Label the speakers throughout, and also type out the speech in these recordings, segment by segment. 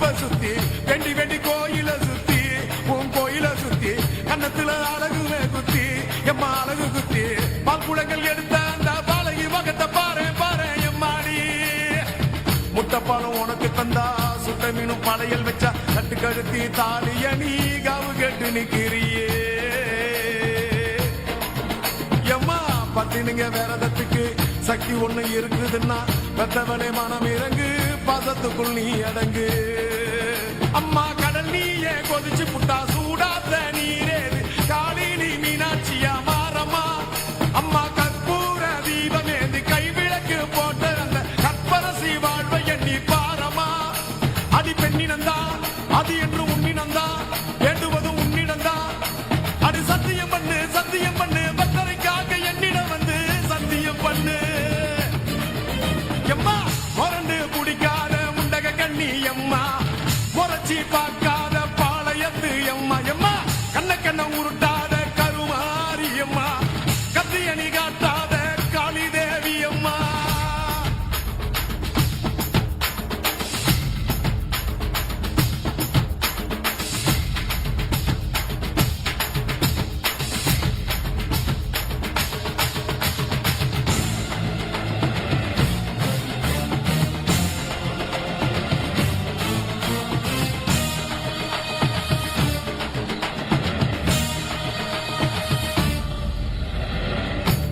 Speaker 1: கரும்ப சுத்தி வெண்டி வெண்டி கோயில சுத்தி உன் கோயில சுத்தி கண்ணத்துல அழகுமே குத்தி எம்மா அழகு குத்தி பாக்குளங்கள் எடுத்த அந்த பாலகி மகத்தை பாரு பாரு எம்மாடி முட்டைப்பாலும் உனக்கு தந்தா சுட்ட மீனும் படையல் வச்சா கட்டு கழுத்தி தாலிய நீ காவு கட்டு நிக்கிறியே எம்மா பத்தினுங்க விரதத்துக்கு சக்தி ஒண்ணு இருக்குதுன்னா பெத்தவனே மனம் இறங்கு பாசத்துக்குள் நீ அடங்கு அம்மா கடல் நீயே கொதிச்சு புட்டா சூடாத்த நீரேது காளி நீ மீனாட்சியா மாறம்மா அம்மா கற்பூர தீபமேந்து கைவிளக்கு போட்ட அந்த கற்பரசி வாழ்வை எண்ணி பாரம்மா அடி பெண்ணினந்தா அது என்று உன்னினந்தா வேண்டுவதும் உன்னிடந்தா அது சத்தியம் பண்ணு பத்தரைக்காக என்னிடம் வந்து சத்தியம் பண்ணு எம்மா மொரண்டு குடிக்காத முண்டக கண்ணி எம்மா முறைச்சி பார்க்காத பாளையத்து எம்மா எம்மா கண்ண உருட்டாத கருமாரி எம்மா கத்தியணி காட்டாத காளி தேவி அம்மா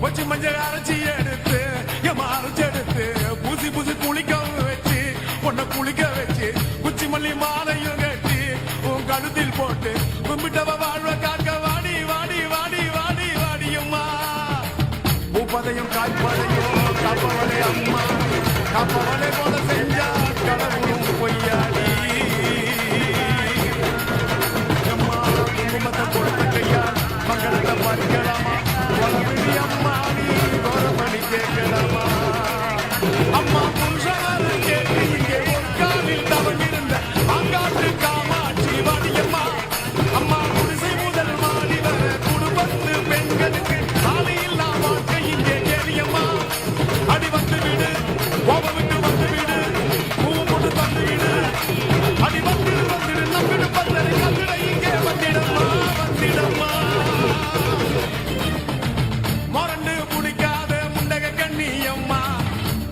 Speaker 1: வச்சு மஞ்சள் அரைச்சி எடுத்து எம்மா அரைச்சி எடுத்து பூசி குளிக்க வச்சு பொண்ணை குளிக்க வச்சு குச்சி மல்லி மாலையும் கட்டி உன் கழுத்தில் போட்டு கும்பிட்டவ வாழ்வ காக்க வாடி வாடி வாடி வாடி வாடியம்மா பூப்பதையும் காய்ப்பதையும் காப்பவளே அம்மா காப்பவளே போல செஞ்சா கடவுளும் பொய்யாடி அம்மா குங்குமத்தை கொடுத்த கையா மங்களத்தை பறிக்கலாமா அம்மா நீ கோரமணி கேட்கலாமா அம்மா புருஷன் கேட்டு இங்கே ஒரு காலில் தவங்கிருந்த அங்காட்டு காமாட்சி வாடியம்மா அம்மா குடிசை முதல் மாடி வர குடும்பத்து பெண்களுக்கு சாலையில்லா வாழ்க்கை இங்கே கேரியம்மா அடி வந்து விடு கோபவிட்டு வந்து விடு பூ போட்டு தந்து விடு அடி வந்துடு நம்பிடு பத்தரை கவிட இங்கே வந்திடம்மா மொரண்டு குடிக்காத முண்டக கண்ணி அம்மா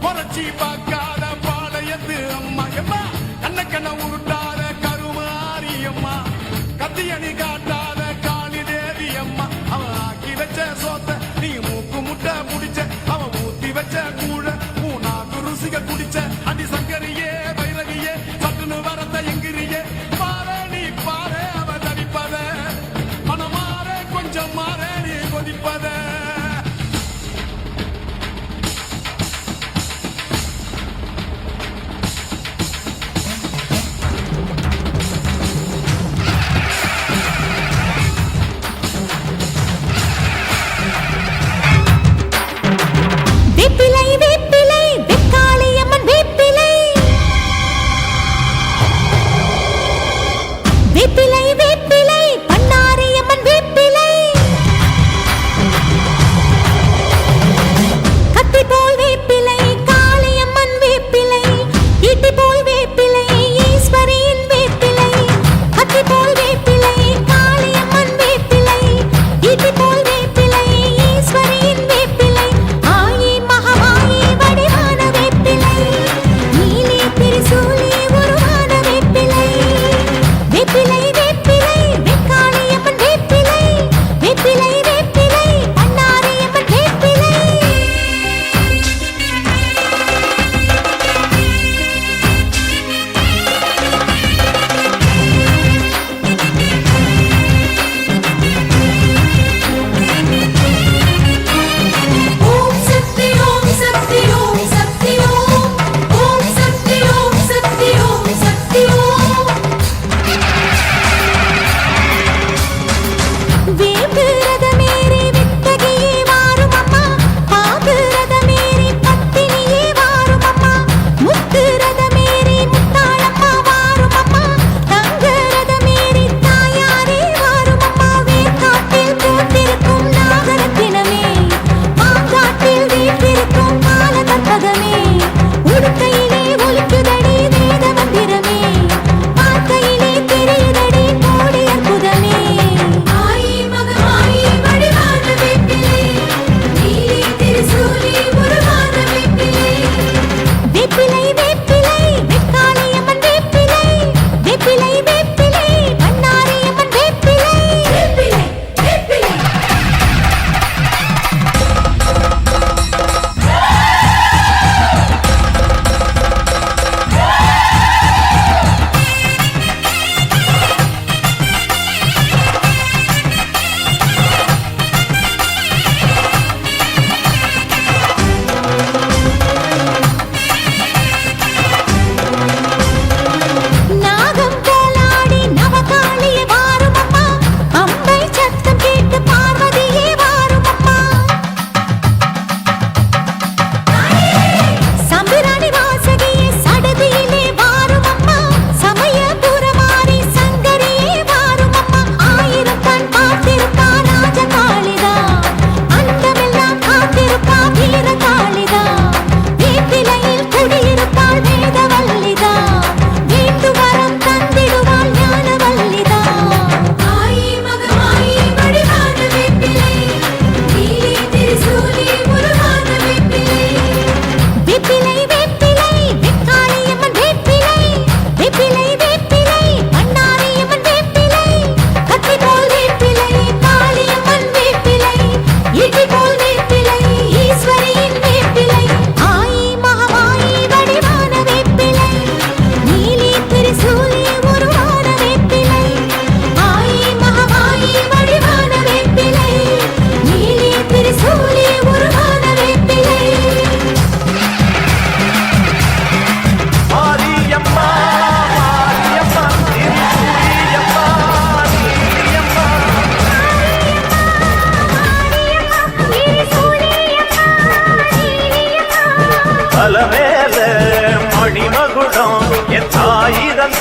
Speaker 1: முறைச்சி பார்க்காத பாளையத்து அம்மா எம்மா கண்ண உருட்டாத கருமாரி அம்மா கத்தியணி காட்டாத காளி தேவி அம்மா அவன் ஆக்கி வச்ச சோத்த நீ மூக்கு முட்டை முடிச்ச அவன் ஊத்தி வச்ச கூழ மூணாக்கு ருசிக குடிச்ச அடி சங்கரியே வைரவியே சட்டுன்னு வரத்த எங்கிரியே பாரு நீ பாரு அவ தவிப்பத மனமாற கொஞ்சம் மாற நீ கொதிப்பத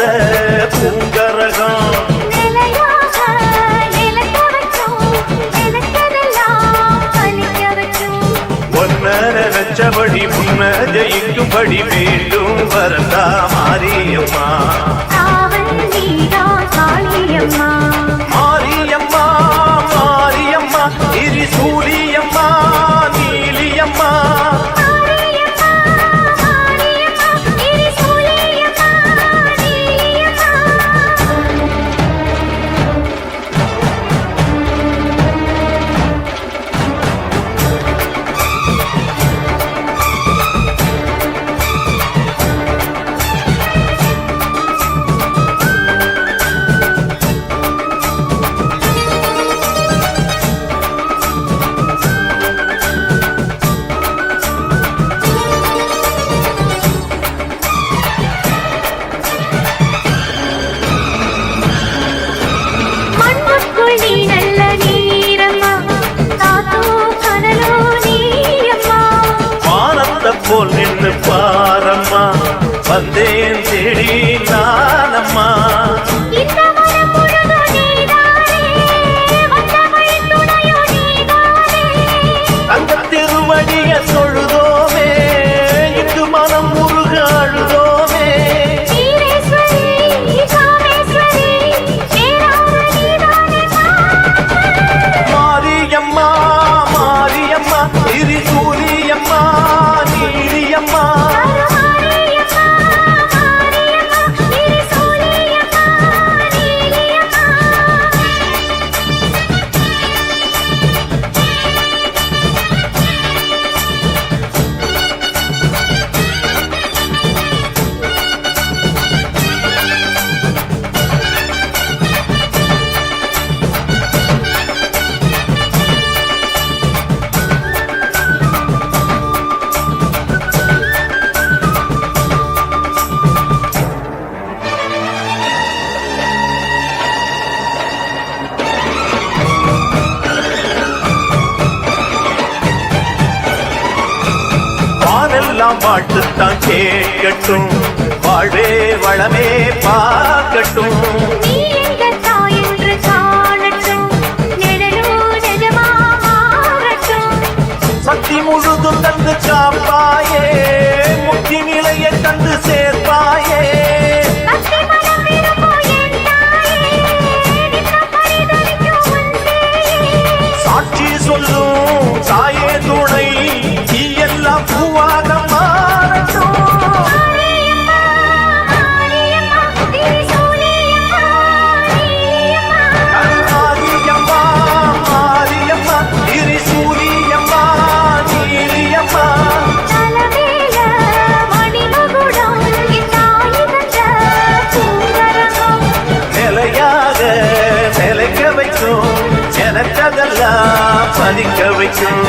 Speaker 2: வந்த பூங்கரகம் நினைச்சபடி முன்ன ஜெயிக்கும்படி மீண்டும் வரதா மாரியம்மா மாரியம்மா மாரியம்மா திரிசூலியம்மா நீலியம்மா போல் நின்று பாரம்மா வந்தேன் தேடி நானம்மா அந்த திருவடிய தொழுதோமே இங்கு மனம் முருக அழுதோமே மாரியம்மா மாரியம்மா திரிசூலியம்மா நீலியம்மா வாழ்த்துத்தான் கேட்கட்டும் வாழ்வே வளமே பார்க்கட்டும் சக்தி முழுதும் தந்து காப்பாயே முக்தி நிலையை தந்து சேர்ப்பாயே சாட்சி சொல்லும் தாயே துணை நீ எல்லாம் பூவாக பதிக்க வைக்கும்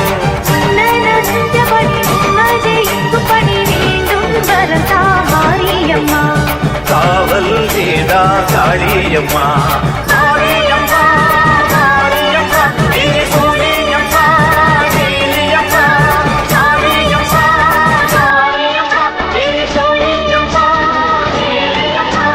Speaker 2: காவல் வேதா காளியம்மா மாரியம்மா மாரியம்மா திரிசூலியம்மா நீலியம்மா மாரியம்மா மாரியம்மா திரிசூலியம்மா நீலியம்மா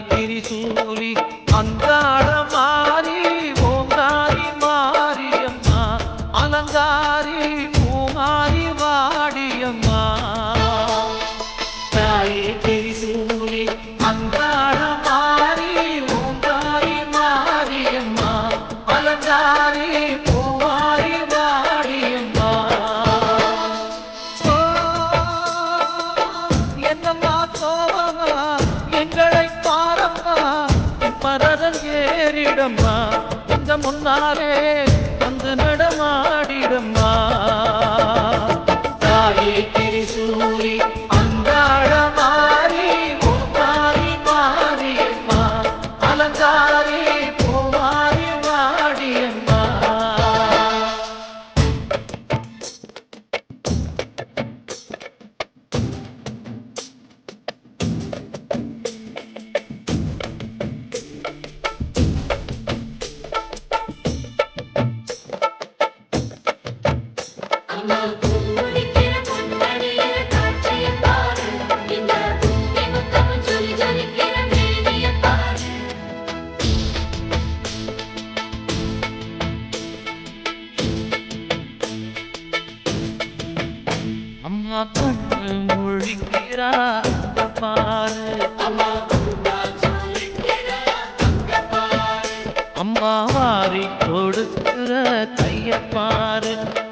Speaker 2: திரிசூலி அங்கார மாறி ஓங்காரி மாரியம்மா அலங்காரி பூமாரி வாடியம்மா தாயே திரிசூலி அங்கார மாறி ஓங்காரி மாரியம்மா அலங்காரி பூமாரி வாடியம்மா என்னம்மா சோபமா எங்களை மரதன் ஏறிடம்மா இந்த முன்னாலே வந்து நடமாடிடம்மா தாயே திரிசூலி அங்காள மாறி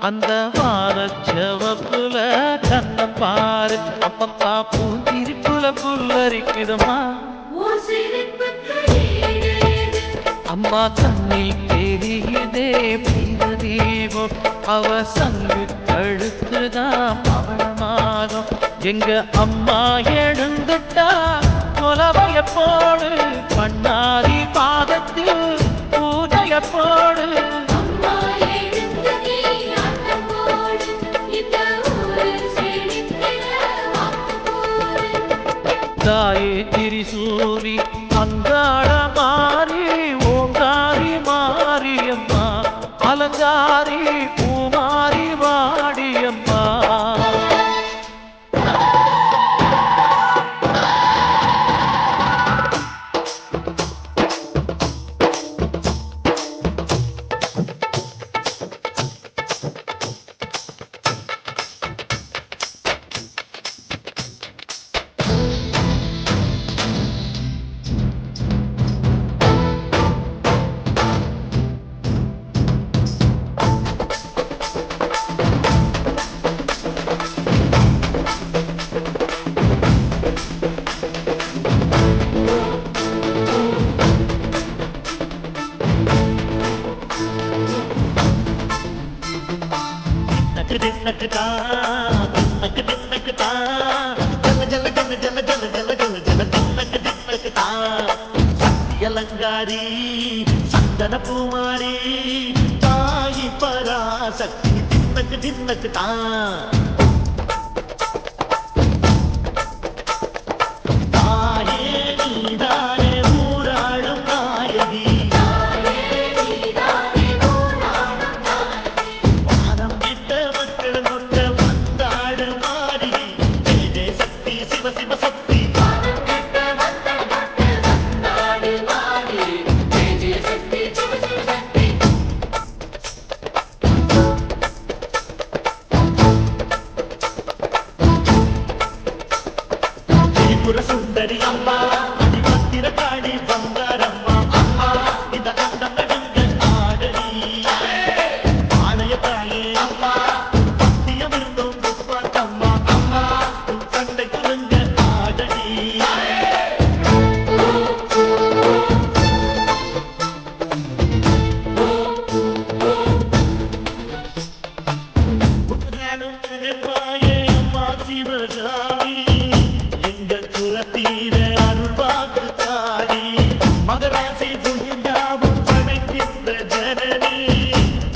Speaker 2: அந்த வாரச்சவப்புல கண்ண பாரு அப்பப்பா பூஞ்சிரிப்புல புல்லரிக்குதம்மா அம்மா கண்ணில் தெரியுதே தீபம் அவ சங்கு கழுத்துதான் பவளமாகும் எங்க அம்மா எழுந்துட்டா கொலவைய போடு பண்ணாரி பாதத்தில் பூஜைய போடு தாயே திரிசூரி அங்காள மாறி ஓங்காரி மாரியம்மா அலங்காரி பூமாரி வாடியம்மா
Speaker 3: அலங்காரி சந்தன பூமாரி தாயி பராசக்தி தின்னக்கு தின்னக்கு தான் தாயே நீதானே ஊராளும் நாயகி வானம் விட்ட மக்கள் கொண்ட வந்தாடு மாறி ஜெய சக்தி சிவ சிவ சக்தி சுந்தரி அம்மா அதிபத்திர காடி பங்காரம்மா அம்மா இந்த அண்டம் நடுங்க ஆடடி ஆலய தாயே அம்மா பத்தியம் இருந்தும் புஷ்பாட்டம்மா அம்மா சண்டை குலுங்க ஆடடி அம்மா சிவகாமி எங்கள் குலத்தீர அருள்வாக்கு தாடி மகராசி துணியாவும் படைக்கின்ற ஜனனி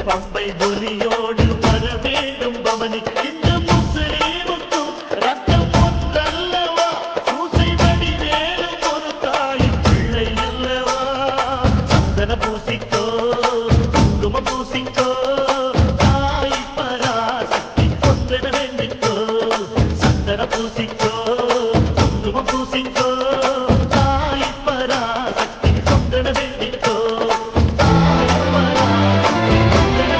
Speaker 3: பம்பை பொலியோடு வர வேண்டும் பவனி இந்த முஸ்லீமுக்கும் ரத்தம் ஒன்றல்லவா பூசை வடி வேணும் ஒரு தாயின் பிள்ளை அல்லவா சந்தன பூசிக்கோ குங்கும பூசிக்கோ தாய் பராசக்தி கொன்றன வேண்டிக்கோ சந்தன பூசிக்கோ பூசிக்கோ தாய் பராசக்தி கொண்டன வேண்டிக்கோ தாய் பராசக்தி கொண்டன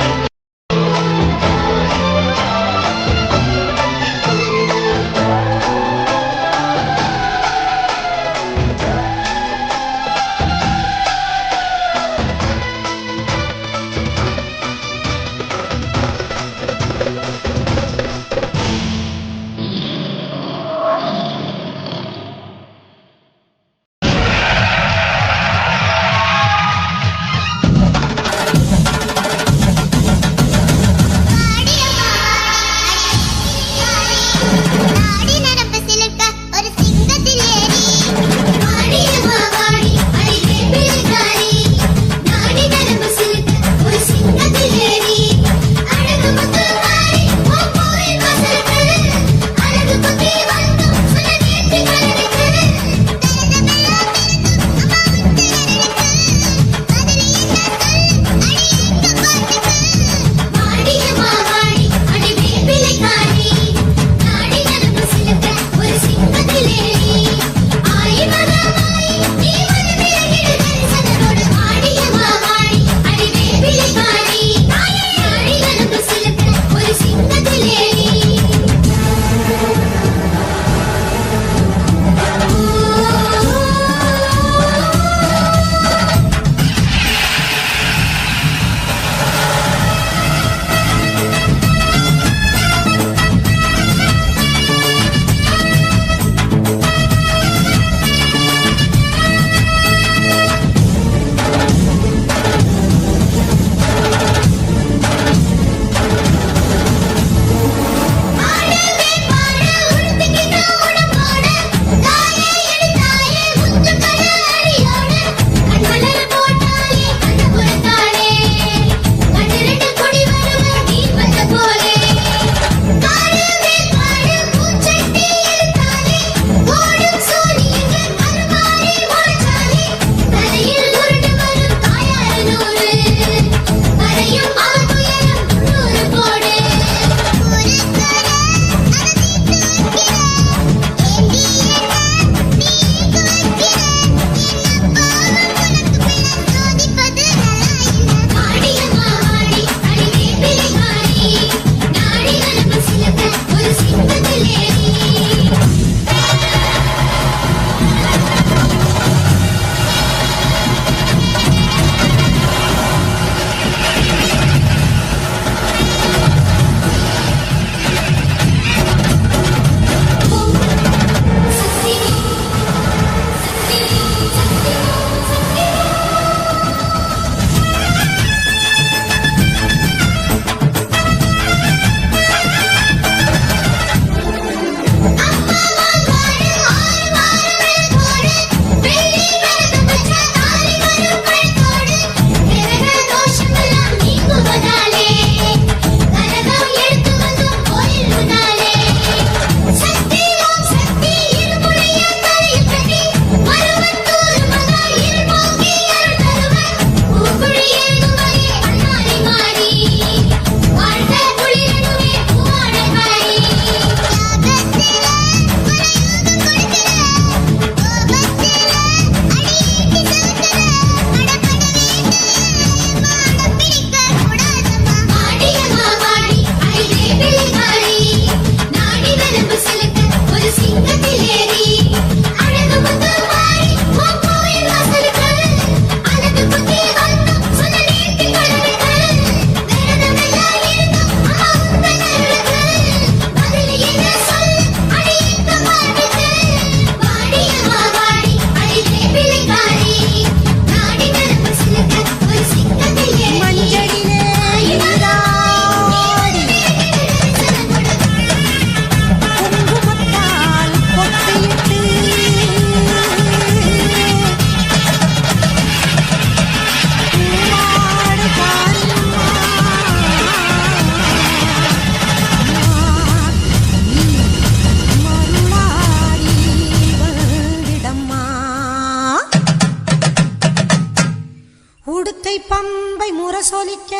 Speaker 4: முரசொலிக்க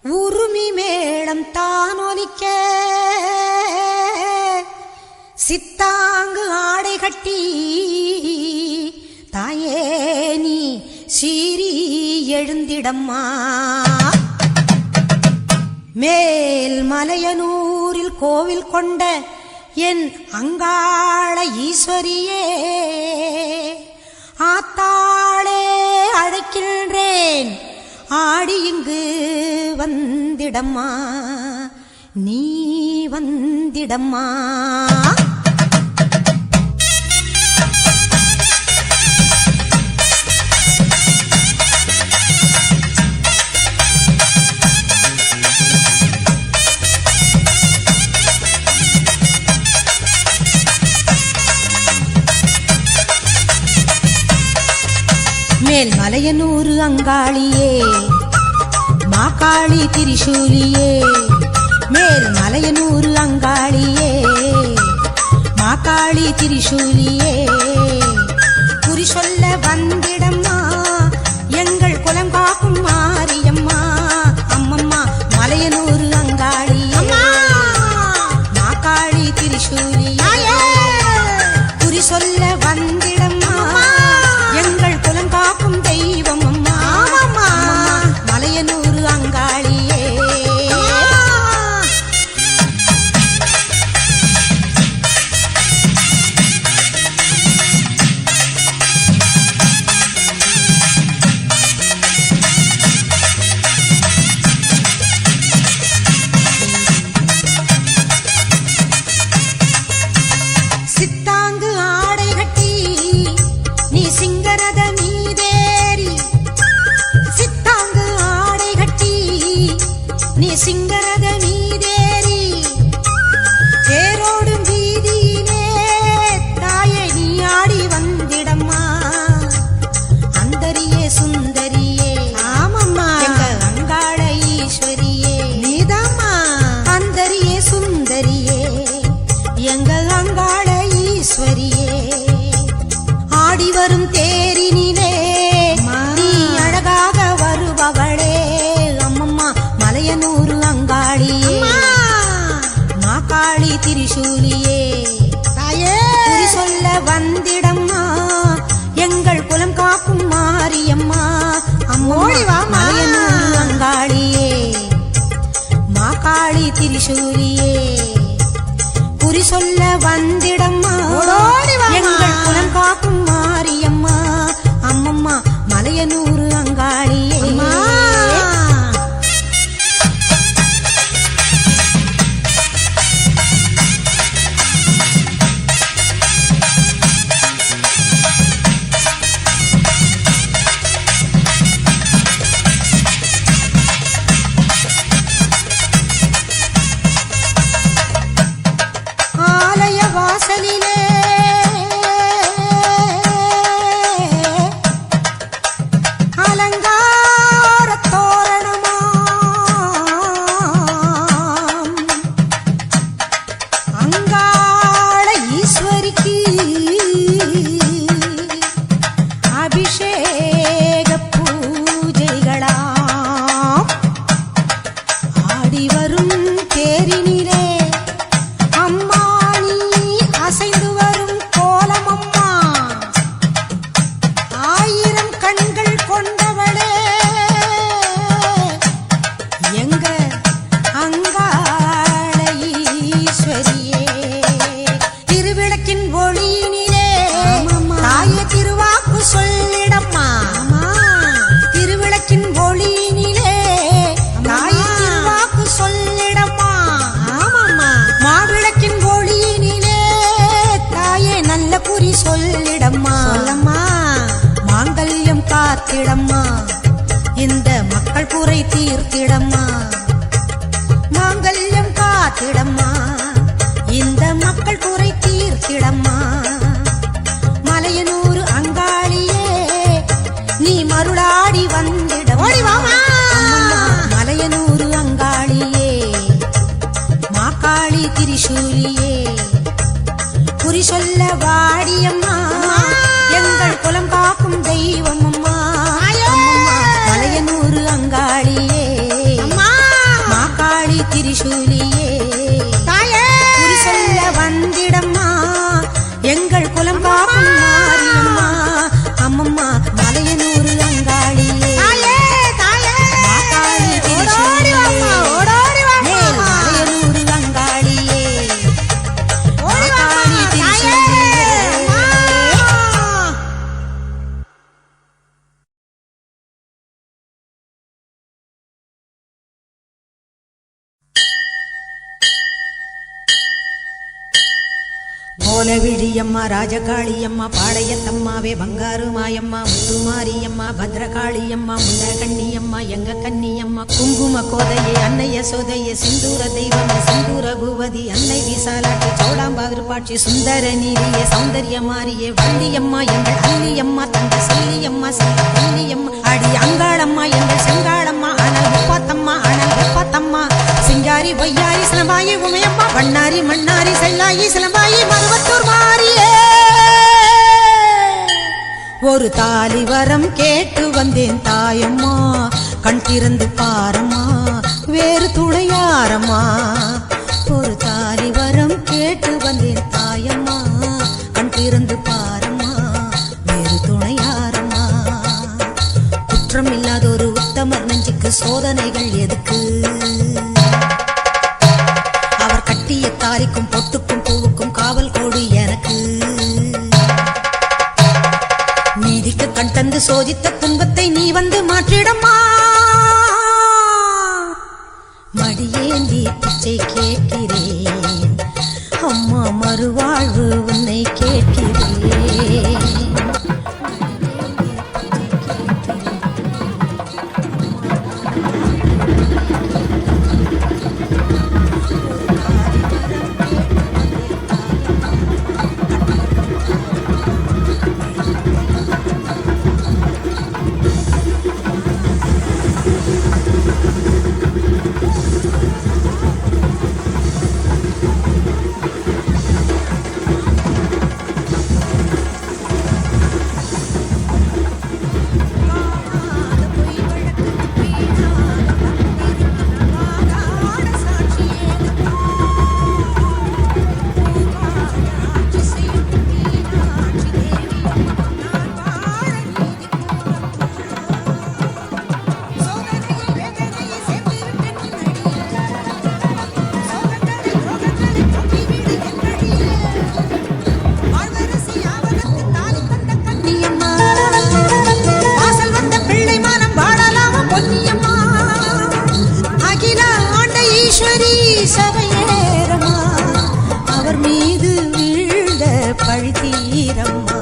Speaker 4: உருமி மேளம் தானொலிக்க சித்தாங்கு ஆடை கட்டி தாயே நீ சீறி எழுந்திடம்மா. மேல் மலையனூரில் கோவில் கொண்ட என் அங்காள ஈஸ்வரியே, ஆத்தாளே அழைக்கின்றேன் ஆடி இங்கு வந்திடம்மா, நீ வந்திடம்மா. மேல் மலையனூரு அங்காளியே, மாகாளி திரிசூலியே, மேல் மலையனூரு அங்காளியே, மாகாளி திரிசூலியே, குறி சொல்ல வந்திடம்மா எங்கள் குலம் காக்கும் மாரியம்மா. அம்மம்மா மலையனூரு அங்காளியே, மாகாளி திரிசூலியே, குறி சொல்ல வந்திடம்மா எங்கள் குலம் காக்கும் தெய்வம் அம்மா. மலையனூரு அங்காளியே. சித்தாங்கு ஆடை கட்டி நீ சிங்கரத மீதேறி, சித்தாங்கு ஆடை கட்டி நீ சிங்கரத மீதேறி, தேரோடும் வீதியிலே தாயே நீ ஆடி வந்திடம்மா. அந்தரியே சுந்தரியே, ஆமம்மா எங்க அங்காள ஈஸ்வரியே, நீதாம்மா அந்தரியே சுந்தரியே எங்க அங்காள ஈஸ்வரியே. ஆடி வரும் தேரினிலே நீ அழகாக வருபவளே, அம்மம்மா மலையனூரு அங்காளியே, மாகாளி திரிசூலியே, குறி சொல்ல வந்திடம்மா எங்கள் குலம் காக்கும் மாரியம்மா. அம்மோடிவா மலையனூரு அங்காளியே, மாகாளி திரிசூலியே, குறி சொல்ல வந்திடம்மா எங்கள் குலம் காக்கும் மாரியம்மா. அம்மம்மா மலையனூரு அங்காளியே. ஆலய வாசலிலே அலங்கார தோரணமாம் அங்காள ஈஸ்வரிக்கு அபிஷேக பூஜைகளாம். ஆடி வரும் தேரினிலே அம்மா நீ அசைந்து வரும் கோலமம்மா, ஆயிரம் கண்கள் கொண்டவளே எங்க அங்காள ஈஸ்வரியே. திருவிளக்கின் ஒளியினிலே தாயே திருவாக்கு சொல்லிடம்மா, திருவிளக்கின் ஒளியினிலே தாயே திருவாக்கு சொல்லிடம்மா. மாவிளக்கின் ஒளியினிலே தாயே நல்ல குறி சொல்லிடம்மா. மாங்கல்யம் காத்திடம்மா இந்த மக்கள் குறை தீர்த்திடம்மா. மாங்கல்யம் காத்திடம்மா இந்த மக்கள் குறை தீர்த்திடம்மா. மலையனூரு அங்காளியே நீ மருளாடி வந்திடம்மா. மலையனூரு அங்காளியே, மாகாளி திரிசூலியே, குறி சொல்ல வாடியம்மா எங்கள் குலம் காக்கும் தெய்வம் அம்மா அம்மம்மா மலையனூர் அங்காளியே மாகாளி திரிசூலியே குறி சொல்ல வந்திடம்மா எங்கள் குலம் காக்கும் மாரியம்மா அம்மம்மா மலையனூர் அங்காளியே மாகாளி திரிசூலியே மலையனூர் அங்காளியே மாகாளி திரிசூலியே கோலவிழியம்மா ராஜகாளியம்மா பாளையத்தம்மாவே பங்காரு மாயம்மா முத்துமாரியம்மா பத்ரகாளியம்மா முண்டகண்ணியம்மா எங்க கன்னியம்மா குங்கும கோதையே அன்னைய சோதையே சிந்தூர தெய்வமே சிந்தூர பூவதி அன்னை விசாலாட்சி சோடாம்பாவிருப்பாட்சி சுந்தர நீரியே சௌந்தர்ய மாரியே வள்ளியம்மா எங்கள் அள்ளியம்மா தங்க செல்லியம்மா செல்ல கன்னியம்மா அடி அங்காளம்மா எங்கள் செங்காளம்மா அனல் முப்பாத்தம்மா அனல் வெப்பாத்தம்மா சிங்காரி பொய்யாரி சிலம்பாயி உமையம்மா பண்ணாரி மண்ணாரி செல்லாயி சிலம்பாயி மருவத்தூர் மாறியே ஒரு தாலி வரம் கேட்டு வந்தேன் தாயம்மா கண் திறந்து பாரம்மா வேறு துணையாரம்மா ஒரு தாலி வரம் கேட்டு வந்தேன் தாயம்மா கண் திறந்து பாரம்மா வேறு துணையாரம்மா குற்றம் இல்லாத ஒரு உத்தமர் நெஞ்சுக்கு சோதனைகள் எதுக்கு அவர் கட்டிய தாலிக்கும் பொட்டுக்கும் பூவுக்கும் காவல் கோடு எனக்கு நீதிக்கு கண் தந்து சோதித்த துன்பத்தை நீ வந்து மாற்றிடம்மா மடியேந்தி பிச்சை கேட்கிறேன் அம்மா மறுவாழ்வு உன்னை கேட்கிறேன் சபையேறம்மா அவர் மீது வீழ்ந்த பழி தீரம்மா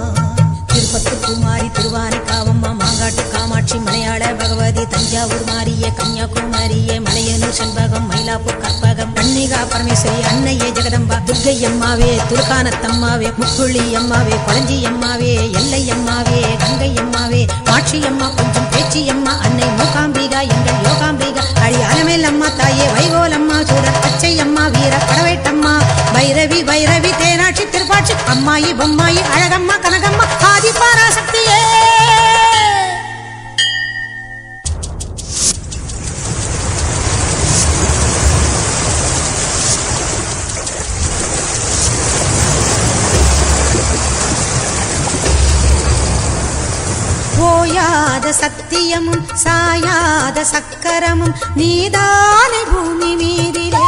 Speaker 4: திருப்பத்து குமாரி திருவானைக்காவம்மா மாங்காட்டு காமாட்சி மலையாள பகவதி தஞ்சாவூர் மாரியே கன்னியாகுமரியே மலையனூர் செண்பகம் மயிலாப்பூர் கற்பகம் கன்னிகா பரமேஸ்வரி அன்னையே ஜெகதம்பா துர்க்கை அம்மாவே துர்கானத்தம்மாவே முக்குழி அம்மாவே கொளஞ்சி அம்மாவே எல்லை அம்மாவே கங்கை அம்மாவே மாட்சி அம்மா கொஞ்சம் பேச்சி அம்மா அன்னை மூகாம்பிகா எங்கள் யோகாம்பிகா அடி அலமேல் அம்மா தாயே வைகோலம்மா சூரர் பச்சை அம்மா வீர படவேட்டம்மா பைரவி பைரவி தேனாட்சி திருப்பாட்சி அம்மாயி பொம்மாயி அழகம்மா கனகம்மா ஆதி பராசக்தியே ஓயாத சத்தியமும் சாயாத சக்கரமும் நீதானே பூமி மீதிலே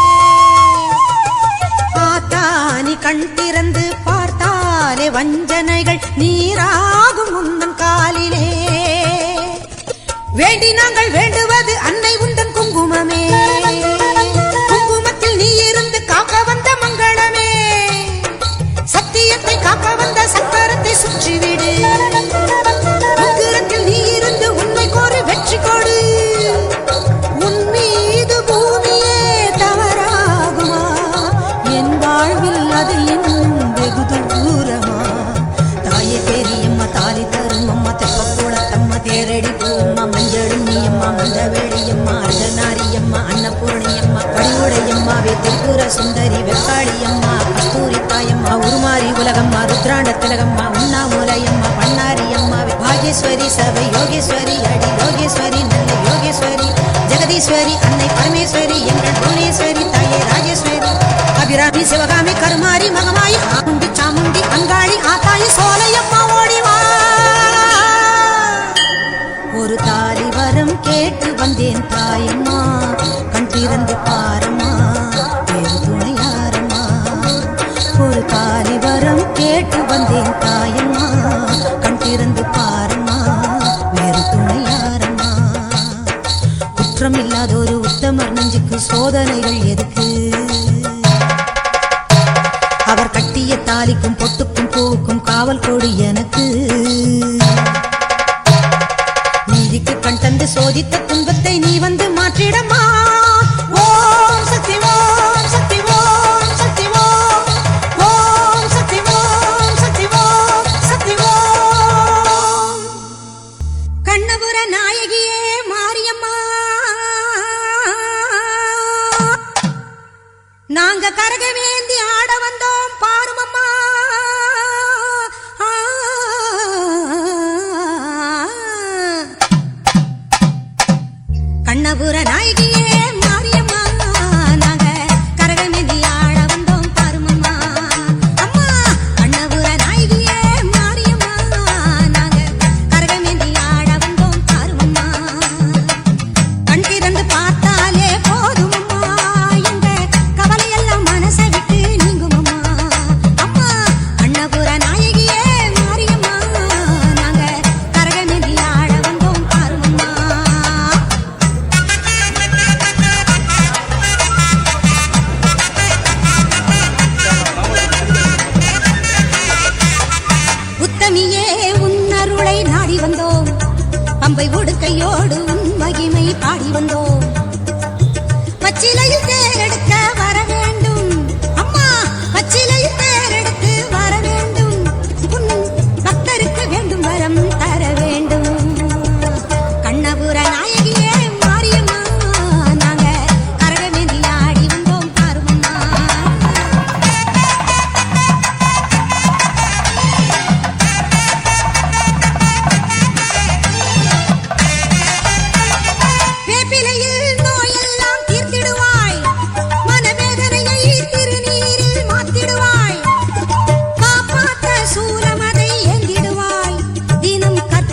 Speaker 4: ஆத்தானி கண் திறந்து பார்த்தாலே வஞ்சனைகள் நீராகும் உந்தன் காலிலே வேண்டி நாங்கள் வேண்டுவது அன்னை உந்தன் குங்குமமே குங்குமத்தில் நீ இருந்து காக்க வந்த மங்களமே சத்தியத்தை காக்க வந்த சக்கரத்தை சுற்றிவிடு உக்கிரத்தில் நீ இருந்து உண்மை கோரி வெற்றி கொடு உன் மீது பூமியே தவறாகுமா என் வாழ்வில் அது இன்னும் வெகு தூரமா தாயே பெரியம்மா தாலி தரும் அம்மா தெப்பக்குளத்தம்மா தேரடி பூம்மா மஞ்சள் நீயம்மா மந்தவேடியம்மா அர்த்தநாரியம்மா அன்னபூர்ணியம்மா பணிவுடையம்மாவே திரிபுர சுந்தரி வெக்காளியம்மா கஸ்தூரி தாயம்மா உருமாறி உலகம்மா ருத்ராண்ட திலகம்மா உண்ணாமுலையம்மா பண்ணாரி அம்மாவே பாகேஸ்வரி சபை யோகேஸ்வரி அடி யோகேஸ்வரி நல்ல யோகேஸ்வரி ஜெகதீஸ்வரி அன்னை பரமேஸ்வரி எங்கள் புவனேஸ்வரி தாயே ராஜேஸ்வரி அபிராமி சிவகாமி கருமாரி மகமாயி ஆமுண்டி சாமுண்டி அங்காளி ஆத்தாயி சோலையம்மா ஓடிவா ஒரு தாலி வரம் கேட்டு வந்தேன் தாயம்மா கண் திறந்து பாரம்மா வேறு துணையாரம்மா ஒரு தாலி வரம் கேட்டு வந்தேன் தாயம்மா கண் திறந்து பாரம்மா வேறு துணையாரம்மா குற்றம் இல்லாத ஒரு உத்தமர் நெஞ்சுக்கு சோதனைகள் எதுக்கு அவர் கட்டிய தாலிக்கும் பொட்டுக்கும் பூவுக்கும் காவல் கொடி எனக்கு நீதிக்கு கண் தந்து சோதித்த துன்பத்தை நீ வந்து மாற்றிடமா ஓம் சக்தி ஓம் சக்தி ஓம் சக்தி ஓம் ஓம் சக்தி ஓம் சக்தி ஓம் சக்தி ஓம் கண்ணபுர நாயகியே மாரியம்மா நாங்க கரகவேந்தி ஆட வந்தோம்